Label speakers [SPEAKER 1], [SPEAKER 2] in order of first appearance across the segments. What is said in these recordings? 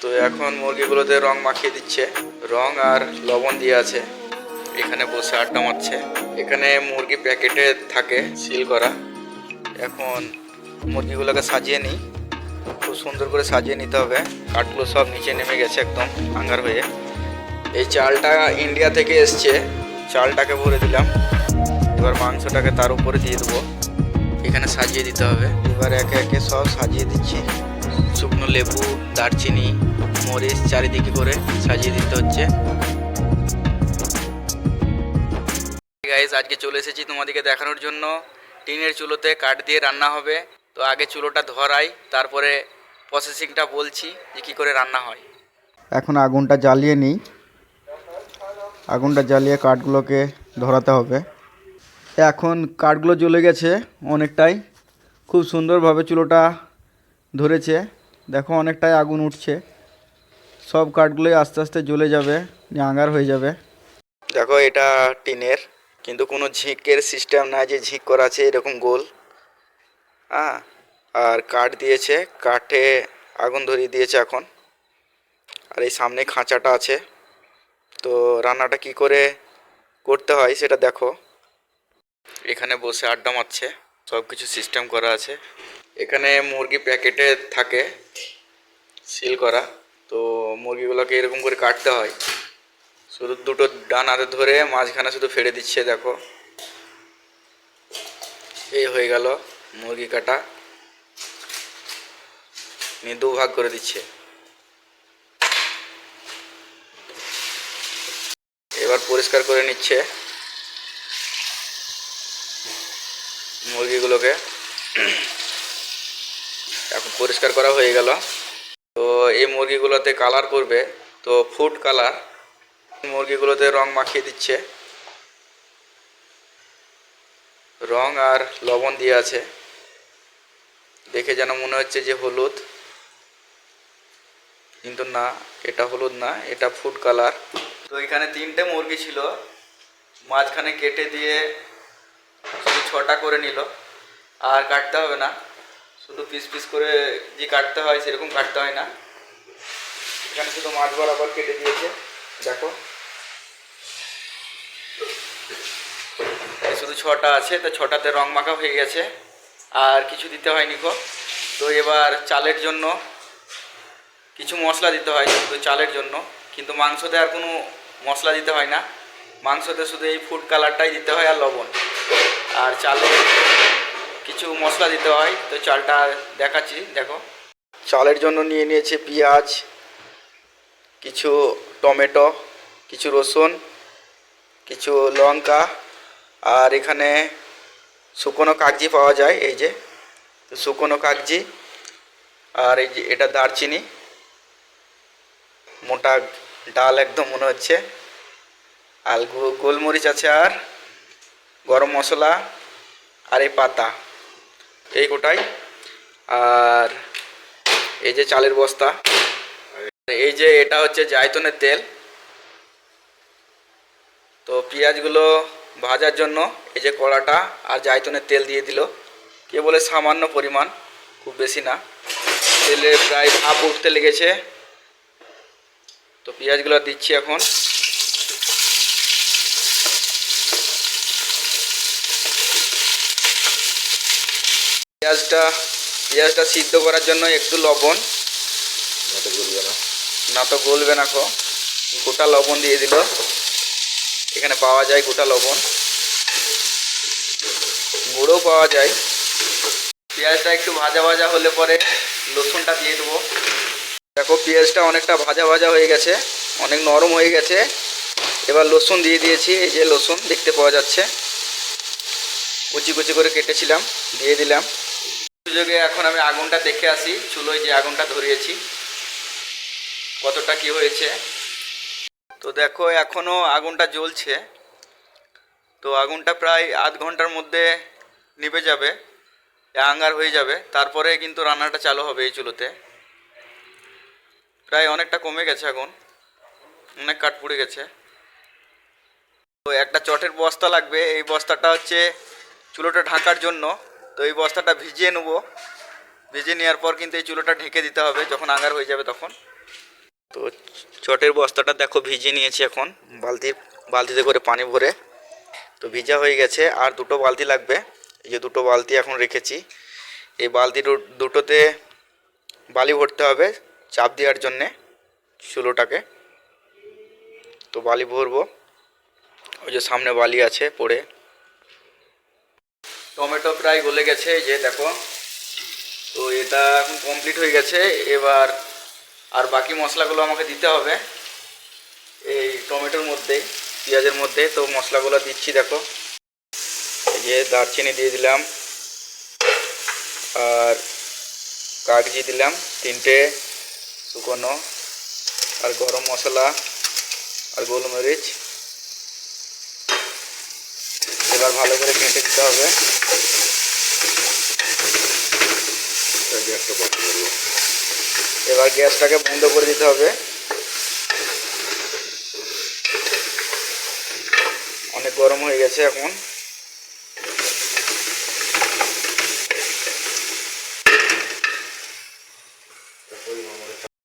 [SPEAKER 1] তো এখন মুরগিগুলোতে রং মাখিয়ে দিচ্ছে, রং আর লবণ দিয়ে আছে। এখানে বসে আড্ডা মারছে। এখানে মুরগি প্যাকেটে থাকে সিল করা। এখন মুরগিগুলোকে সাজিয়ে নিই, খুব সুন্দর করে সাজিয়ে নিতে হবে। কাঠগুলো সব নিচে নেমে গেছে একদম আঙ্গার হয়ে। এই চালটা ইন্ডিয়া থেকে এসছে, চালটাকে ভরে দিলাম। এবার মাংসটাকে তার উপরে দিয়ে দেবো, এখানে সাজিয়ে দিতে হবে। এবার একে একে সব সাজিয়ে দিচ্ছি। শুকনো লেবু, দারচিনি, মরিচ চারিদিকে করে সাজিয়ে দিতে হচ্ছে। গাইস, আজকে চলে এসেছি তোমাদেরকে দেখানোর জন্য টিনের চুলোতে কাঠ দিয়ে রান্না হবে। তো আগে চুলোটা ধরাই, তারপরে প্রসেসিংটা বলছি যে কী করে রান্না হয়। এখন আগুনটা জ্বালিয়ে নিই, আগুনটা জ্বালিয়ে কাঠগুলোকে ধরাতে হবে। এখন কাঠগুলো জ্বলে গেছে অনেকটাই, খুব সুন্দরভাবে চুলোটা ধরেছে। দেখো অনেকটাই আগুন উঠছে, সব কাঠগুলোই আস্তে আস্তে জ্বলে যাবে, আঙ্গার হয়ে যাবে। দেখো এটা টিনের, কিন্তু কোনো ঝিঁকের সিস্টেম নাই যে ঝিঁক করা আছে এরকম গোল। হ্যাঁ, আর কাঠ দিয়েছে, কাঠে আগুন ধরিয়ে দিয়েছে এখন। আর এই সামনে খাঁচাটা আছে। তো রান্নাটা কি করে করতে হয় সেটা দেখো। এখানে বসে আড্ডা মারছে, সব কিছু সিস্টেম করা আছে। এখানে মুরগি প্যাকেটে থাকে সিল করা। তো মুরগিগুলোকে এরকম করে কাটতে হয়, শুধু দুটো ডান হাতে ধরে মাঝখানে শুধু ফেলে দিচ্ছে। দেখো এই হয়ে গেল মুরগি কাটা, নিয়ে দু ভাগ করে দিচ্ছে। এবার পরিষ্কার করে নিচ্ছে মুরগিগুলোকে। এখন পরিষ্কার করা হয়ে গেল। তো এই মুরগিগুলোতে কালার করবে, তো ফুড কালার। মুরগিগুলোতে রং মাখিয়ে দিচ্ছে, রং আর লবণ দিয়ে আছে। দেখে যেন মনে হচ্ছে যে হলুদ, কিন্তু না, এটা হলুদ না, এটা ফুড কালার। তো এখানে 3টে মুরগি ছিল, মাঝখানে কেটে দিয়ে শুধু 6টা করে নিল। আর কাটতে হবে না, শুধু পিস পিস করে যে কাটতে হয় সেরকম কাটতে হয় না। এখানে শুধু মাছ বরাবর কেটে দিয়েছে। দেখো শুধু 6টা আছে, তো 6টাতে রং মাখা হয়ে গেছে, আর কিছু দিতে হয়নি গো। তো এবার চালের জন্য কিছু মশলা দিতে হয় শুধু চালের জন্য, কিন্তু মাংসতে আর কোনো মশলা দিতে হয় না। মাংসতে শুধু এই ফুড কালারটাই দিতে হয় আর লবণ। আর চালে কিছু মশলা দিতে হয়, তো চালটা দেখাচ্ছি দেখো। চালের জন্য নিয়ে নিয়েছে পেঁয়াজ, কিছু টমেটো, কিছু রসুন, কিছু লঙ্কা, আর এখানে শুকনো কাগজি পাওয়া যায়, এই যে শুকনো কাগজি। আর এই যে এটা দারচিনি, মোটা ডাল একদম মনে হচ্ছে। আর গোলমরিচ আছে, আর গরম মশলা, আর এই পাতা, এই গোটাই। আর এই যে চালের বস্তা, এই যে এটা হচ্ছে জায়তুনের তেল। তো পেঁয়াজগুলো ভাজার জন্য এই যে কড়াটা আর জায়তুনের তেল দিয়ে দিল, কে বলে সামান্য পরিমাণ, খুব বেশি না। তেলে প্রায় ভাপ উঠতে লেগেছে, তো পেঁয়াজগুলো দিচ্ছি এখন। পেঁয়াজটা সিদ্ধ করার জন্য একটু লবণ, না তো গলবে না খো। গোটা লবণ দিয়ে দিল, এখানে পাওয়া যায় গোটা লবণ, গুঁড়ো পাওয়া যায়। পেঁয়াজটা একটু ভাজা ভাজা হলে পরে রসুনটা দিয়ে দেবো। দেখো পেঁয়াজটা অনেকটা ভাজা ভাজা হয়ে গেছে, অনেক নরম হয়ে গেছে। এবার রসুন দিয়ে দিয়েছি, এই যে রসুন দেখতে পাওয়া যাচ্ছে, কুচি কুচি করে কেটেছিলাম, দিয়ে দিলাম। সুযোগে এখন আমি আগুনটা দেখে আসি, চুলোয় যে আগুনটা ধরিয়েছি কতটা কি হয়েছে। তো দেখো এখনও আগুনটা জ্বলছে, তো আগুনটা প্রায় আধ ঘন্টার মধ্যে নিভে যাবে, আঙ্গার হয়ে যাবে। তারপরে কিন্তু রান্নাটা চালু হবে এই চুলোতে। প্রায় অনেকটা কমে গেছে আগুন, অনেক কাঠ পুড়ে গেছে। তো একটা চটের বস্তা লাগবে, এই বস্তাটা হচ্ছে চুলোটা ঢাকার জন্য। তো এই বস্তাটা ভিজিয়ে নেবো, ভিজিয়ে নেওয়ার পর কিন্তু এই চুলোটা ঢেকে দিতে হবে, যখন আঙ্গার হয়ে যাবে তখন। তো চটের বস্তাটা দেখো ভিজিয়ে নিয়েছি এখন বালতিতে করে পানি ভরে। তো ভিজা হয়ে গেছে, আর দুটো বালতি লাগবে। এই যে দুটো বালতি এখন রেখেছি। এই বালতি দুটোতে বালি ভরতে হবে চাপ দেওয়ার জন্যে চুলোটাকে। তো বালি ভরবো, ওই যে সামনে বালি আছে পড়ে। টমেটো প্রায় গলে গেছে, এই যে দেখো। তো এটা এখন কমপ্লিট হয়ে গেছে। এবার আর বাকি মশলাগুলো আমাকে দিতে হবে এই টমেটোর মধ্যেই, পেঁয়াজের মধ্যে। তো মশলাগুলো দিচ্ছি দেখো। এই যে দারচিনি দিয়ে দিলাম, আর কাগজি দিলাম 3টে শুকনো, আর গরম মশলা আর গোলমরিচ। এবার ভালো করে ঘেঁটে দিতে হবে। এবার গ্যাসটাকে বন্ধ করে দিতে হবে। অনেক গরম হয়ে গেছে এখন।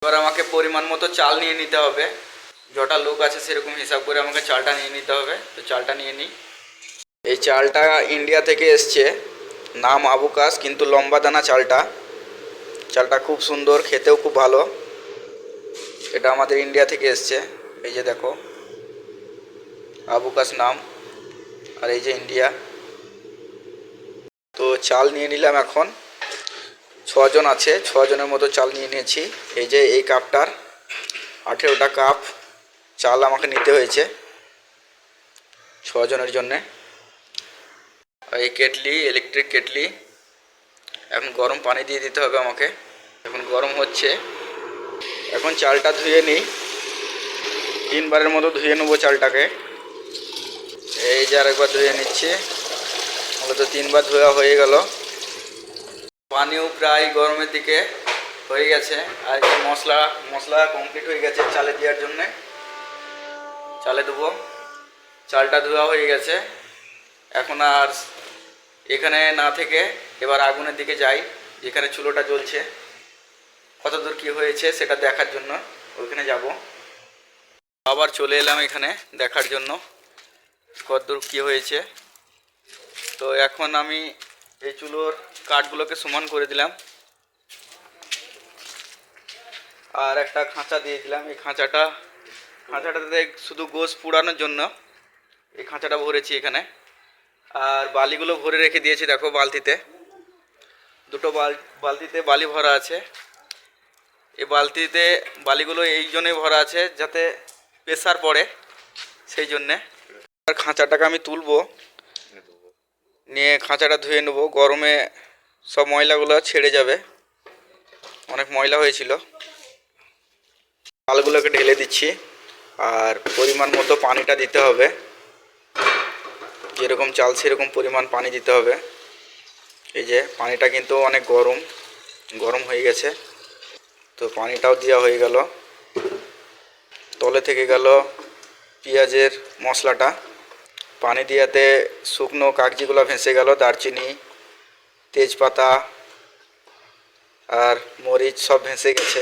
[SPEAKER 1] এবার আমাকে পরিমাণ মতো চাল নিয়ে নিতে হবে। যটা লোক আছে সেরকম হিসাব করে আমাকে চালটা নিয়ে নিতে হবে। তো চালটা নিয়ে নিই। এই চালটা ইন্ডিয়া থেকে এসছে, নাম আবুকাস, কিন্তু লম্বা দানা চালটা। চালটা খুব সুন্দর, খেতেও খুব ভালো। এটা আমাদের ইন্ডিয়া থেকে এসছে। এই যে দেখো আবুকাস নাম, আর এই যে ইন্ডিয়া। তো চাল নিয়ে নিলাম এখন। 6 জন আছে, 6 জনের মতো চাল নিয়ে নিয়েছি। এই যে এই কাপটার 18টা কাপ চাল আমাকে নিতে হয়েছে 6 জনের জন্যে। এই কেটলি, ইলেকট্রিক কেটলি, এখন গরম পানি দিয়ে দিতে হবে আমাকে। এখন গরম হচ্ছে। এখন চালটা ধুয়ে নিই, 3বারের মতো ধুয়ে নেবো চালটাকে। এই যে আরেকবার ধুয়ে নিচ্ছি, মূলত 3বার ধোয়া হয়ে গেল। পানিও প্রায় গরমের দিকে হয়ে গেছে। আর যে মশলা কমপ্লিট হয়ে গেছে চালে দেওয়ার জন্যে। চালে দেবো। চালটা ধোয়া হয়ে গেছে। এখন আর এখানে না থেকে এবার আগুনের দিকে যাই, যেখানে চুলোটা জ্বলছে। কতদূর কি হয়েছে সেটা দেখার জন্য ওইখানে যাব। আবার চলে এলাম এখানে দেখার জন্য কতদূর কি হয়েছে। তো এখন আমি এই চুলোর কাঠগুলোকে সমান করে দিলাম, আর একটা খাঁচা দিয়ে দিলাম। এই খাঁচাটাতে শুধু গোশ পুড়ানোর জন্য এই খাঁচাটা ভরেছি এখানে। আর বালিগুলো ভরে রেখে দিয়েছি দেখো বালতিতে। দুটো বালতিতে বালি ভরা আছে। এই বালতিতে বালিগুলো এই জন্যই ভরা আছে যাতে প্রেসার পড়ে, সেই জন্যে। আর খাঁচাটাকে আমি তুলবো, নিয়ে খাঁচাটা ধুয়ে নেবো। গরমে সব ময়লাগুলো ছেড়ে যাবে, অনেক ময়লা হয়েছিল। চালগুলোকে ঢেলে দিচ্ছি, আর পরিমাণ মতো পানিটা দিতে হবে। যেরকম চাল সেরকম পরিমাণ পানি দিতে হবে। এই যে পানিটা কিন্তু অনেক গরম হয়ে গেছে। তো পানিটাও দেওয়া হয়ে গেল। তলে থেকে গেল পেঁয়াজের মশলাটা। পানি দিয়াতে শুকনো কাগজিগুলো ভেসে গেল, দারচিনি, তেজপাতা আর মরিচ সব ভেসে গেছে।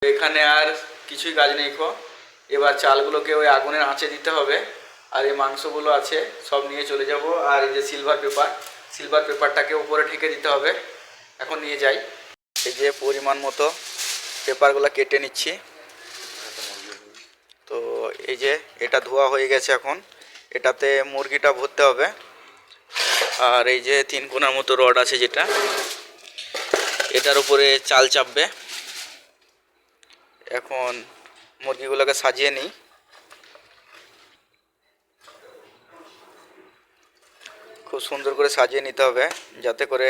[SPEAKER 1] এখানে আর কিছুই কাজ নেই। এবার চালগুলোকে ওই আগুনের আঁচে দিতে হবে। আর এই মাংসগুলো আছে সব নিয়ে চলে যাব। আর এই যে সিলভার পেপারটাকে উপরে ঢেকে দিতে হবে। এখন নিয়ে যাই। এই যে পরিমাণ মতো পেপারগুলো কেটে নিচ্ছি। তো এই যে এটা ধোয়া হয়ে গেছে এখন। এটাতে মুরগিটা ভরতে হবে। আর এই যে 3 কোণার মতো রড আছে যেটা, এটার উপরে চাল চাপবে। এখন মুরগিগুলোকে সাজিয়ে নিই। খুব সুন্দর করে সাজিয়ে নিতে হবে যাতে করে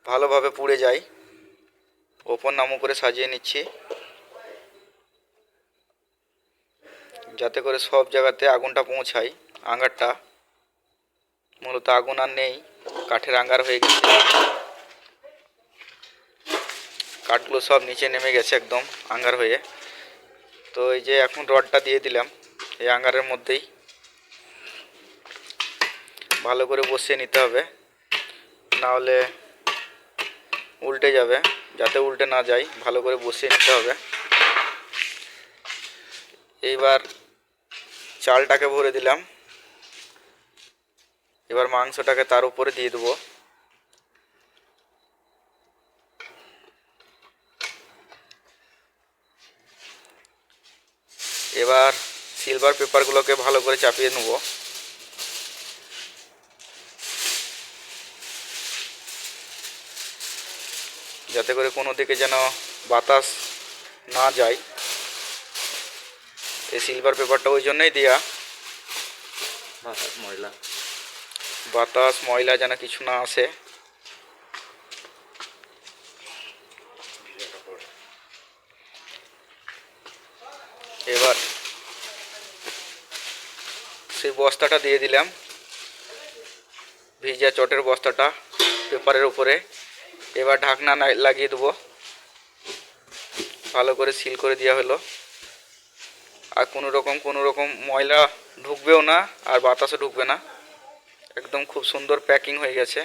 [SPEAKER 1] ভালোভাবে পুড়ে যায়। ওপর নামও করে সাজিয়ে নিচ্ছি যাতে করে সব জায়গাতে আগুনটা পৌঁছায়। আঙ্গারটা মূলত আগুন আর নেই, কাঠের আঙ্গার হয়ে গেছে। কাঠগুলো সব নিচে নেমে গেছে একদম আঙ্গার হয়ে। তো এই যে এখন রডটা দিয়ে দিলাম এই আঙ্গারের মধ্যেই। ভালো করে বসিয়ে নিতে হবে, না হলে উল্টে যাবে যাতে উল্টে না যায়, ভালো করে বসিয়ে নিতে হবে। এইবার চালটাকে ভরে দিলাম, এবার মাংসটাকে তার উপরে দিয়ে দেবো। এবার সিলভার পেপারগুলোকে ভালো করে চাপিয়ে নেব, যাতে করে কোনো দিকে যেন বাতাস না যায়। এই সিলভার পেপারটা ওই জন্যই দেওয়া, বাতাস ময়লা যেন কিছু না আসে। এবার সেই বস্তাটা দিয়ে দিলাম, ভিজা চটের বস্তাটা পেপারের উপরে। এবার ঢাকনা লাগিয়ে দেবো, ভালো করে সিল করে দেওয়া হলো। আর কোনো রকম ময়লা ঢুকবেও না, আর বাতাসও ঢুকবে না। একদম খুব সুন্দর প্যাকিং হয়ে গেছে।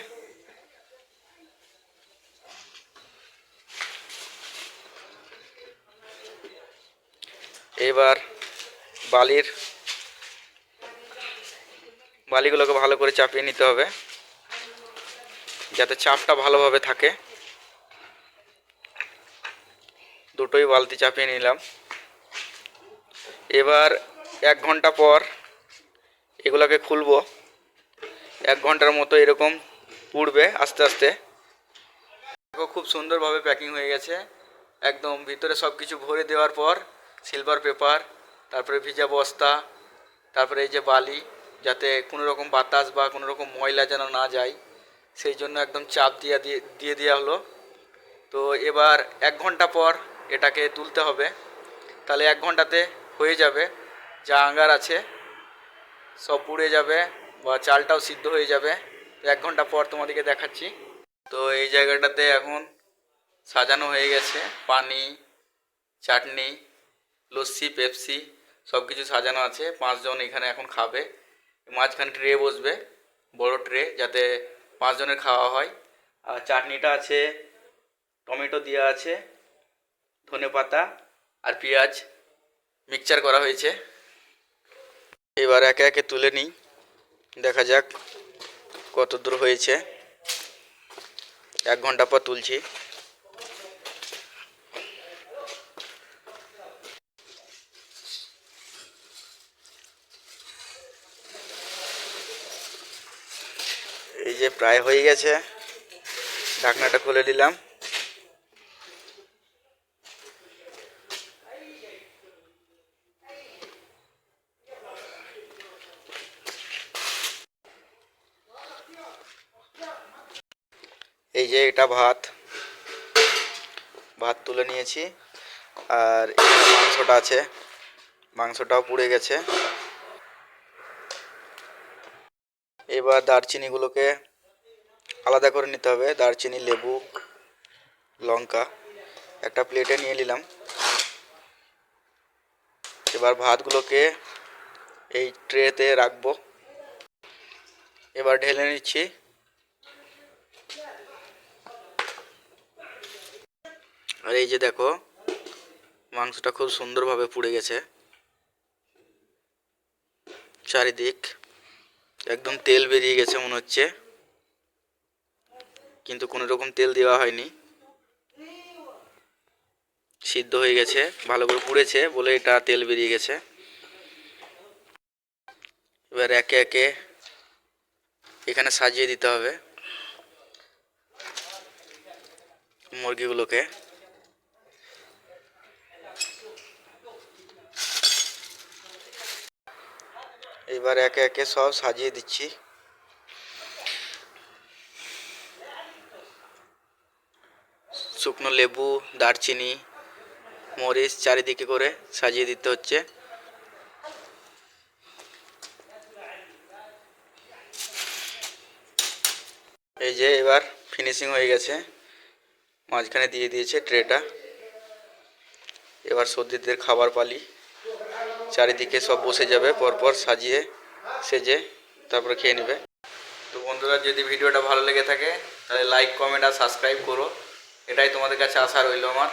[SPEAKER 1] এবার বালিগুলোকে ভালো করে চাপিয়ে নিতে হবে, যাতে চাপটা ভালোভাবে থাকে। দুটোই বালতি চাপিয়ে নিলাম। এবার 1 ঘন্টা পর এগুলোকে খুলবো। 1 ঘন্টার মতো এরকম পুড়বে আস্তে আস্তে। খুব সুন্দরভাবে প্যাকিং হয়ে গেছে। একদম ভিতরে সব কিছু ভরে দেওয়ার পর সিলভার পেপার, তারপরে ভিজা বস্তা, তারপরে এই যে বালি, যাতে কোনো রকম বাতাস বা কোনো রকম ময়লা যেন না যায়, সেই জন্য একদম চাপ দিয়ে দেওয়া হলো। তো এবার 1 ঘন্টা পর এটাকে তুলতে হবে, তাহলে 1 ঘন্টাতে হয়ে যাবে। যা আঙ্গার আছে সব পুড়ে যাবে বা চালটাও সিদ্ধ হয়ে যাবে। 1 ঘন্টা পর তোমাদেরকে দেখাচ্ছি। তো এই জায়গাটাতে এখন সাজানো হয়ে গেছে, পানি, চাটনি, লস্যি, পেপসি সব কিছু সাজানো আছে। 5 জন এখানে এখন খাবে। মাঝখানে ট্রে বসবে, বড় ট্রে, যাতে 5 জনের খাওয়া হয়। আর চাটনিটা আছে, টমেটো দেওয়া আছে, ধনেপাতা আর পেঁয়াজ মিক্সচার করা হয়েছে। এবার একে একে তুলে নিই, দেখা যাক কত দূর হয়েছে। 1 ঘন্টা পর তুলছি। এই যে প্রায় হয়ে গেছে, ঢাকনাটা খুলে দিলাম। এই যে এটা ভাত তুলে নিয়েছি। আর এখানে মাংসটা আছে, মাংসটাও পুড়ে গেছে। এবার দারচিনিগুলোকে আলাদা করে নিতে হবে। দারচিনি, লেবু, লঙ্কা একটা প্লেটে নিয়ে নিলাম। এবার ভাতগুলোকে এই ট্রেতে রাখবো। এবার ঢেলে নিচ্ছি। আর এই যে দেখো, মাংসটা খুব সুন্দরভাবে পুড়ে গেছে। চারিদিক একদম তেল বেরিয়ে গেছে মনে হচ্ছে, কিন্তু কোনো রকম তেল দেওয়া হয়নি। সিদ্ধ হয়ে গেছে, ভালো করে পুড়েছে বলে এটা তেল বেরিয়ে গেছে। এবার একে একে এখানে সাজিয়ে দিতে হবে মুরগিগুলোকে। এবার একে একে সব সাজিয়ে দিচ্ছি। শুকনো লেবু, দারচিনি, মরিচ চারিদিকে করে সাজিয়ে দিতে হচ্ছে। এই যে এবার ফিনিশিং হয়ে গেছে, মাঝখানে দিয়ে দিয়েছে ট্রেটা। এবার সর্দিদের খাবার পালি, চারিদিকে সব বসে যাবে পরপর সাজিয়ে সেজে, তারপরে খেয়ে নেবে। তো বন্ধুরা, যদি ভিডিওটা ভালো লেগে থাকে তাহলে লাইক, কমেন্ট আর সাবস্ক্রাইব করো। এটাই তোমাদের কাছে আশা রইল আমার।